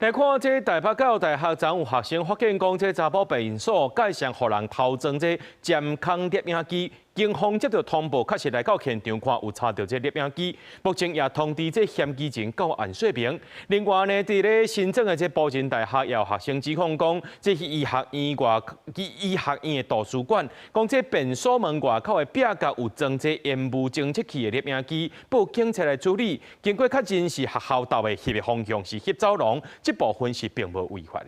來看這台北教育大學昨有學生發現講，這查某便所介紹互人偷裝這健康攝影機。警方接到通報，確實來到現場看，有查到這攝影機。目前也通知這嫌疑人到案說明。另外呢，佇咧新莊的這保仁大學也有學生指控講，這是醫學院的圖書館，講這便所門外口的壁角有裝這煙霧偵測器的攝影機，報警察來處理。經過確認是學校導的翕的方向是翕走廊，這部分是並無違法的。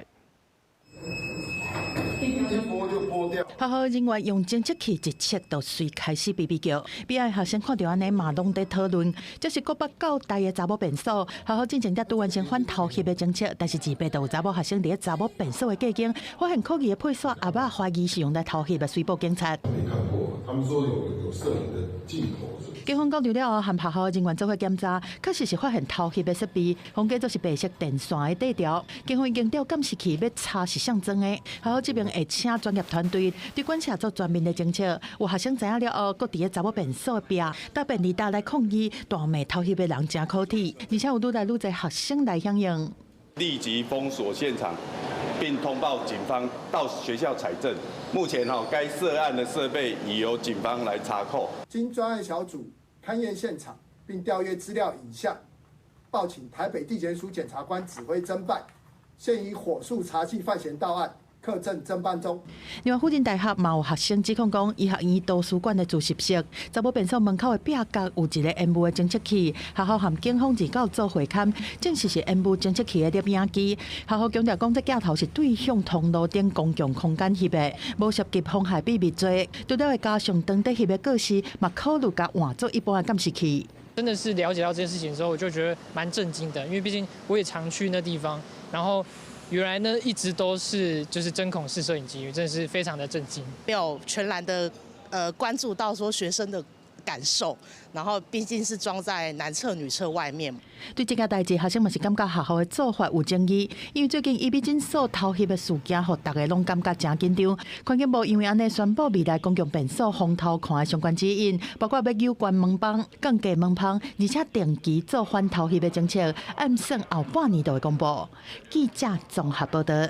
學校人員用偵測器一測，就隨開始嗶嗶叫。邊仔學生看到安尼嘛，攏在討論。這是國北教大的查某便所，學校之前才拄完成反偷翕的政策，但是前輩就有查某學生佇查某便所的隔間，發現可疑的配線，阿爸懷疑是用來偷翕的，隨報警察。沒看過，他們說有攝影的鏡頭。警方到場了後，和學校人員做伙檢查，確實是發現偷翕的設備，風格就是白色電線的底條。警方已經調監視器要查是啥裝的。學校這邊會請專業團隊對管察做全面的偵測。有學生知影了後，擱佇個查某便所的壁搭便利貼來抗議，大罵偷翕的人真可體，而且有愈來愈多學生來響應。立即封鎖現場，並通報警方到學校採證。目前該涉案的設備已由警方來查扣。經專案小組勘驗現場，並調閱資料影像，報請台北地檢署檢察官指揮偵辦，現已火速查緝犯嫌到案。課證偵辦中。另外，輔仁大學嘛有學生指控講，醫學院圖書館的自習室，查某便所門口的壁角有一個煙霧的偵測器。學校和警方日後做會勘，證實是煙霧偵測器的攝影機。學校強調講，這鏡頭是對向通路等公共空間翕的，無涉及妨害秘密罪。除了會加上當地翕的個性，嘛考慮甲換做一般的監視器。真的是了解到這件事情之後，我就覺得蠻震驚的，因為畢竟我也常去那地方，然後。原來呢，一直都是就是針孔式攝影機，真的是非常的震驚。沒有全然的關注到說學生的感受，然後畢竟是裝在男廁女廁外面。對這件代誌，學生嘛是感覺學校的做法有爭議，因為最近醫美診所偷翕的事件，讓大家攏感覺真緊張。環境部因為安尼宣布未來公共便所防偷看的相關指引，包括要有關門幫、降低門旁，而且定期做反偷翕的政策，按算後半年就會公布。記者綜合報道。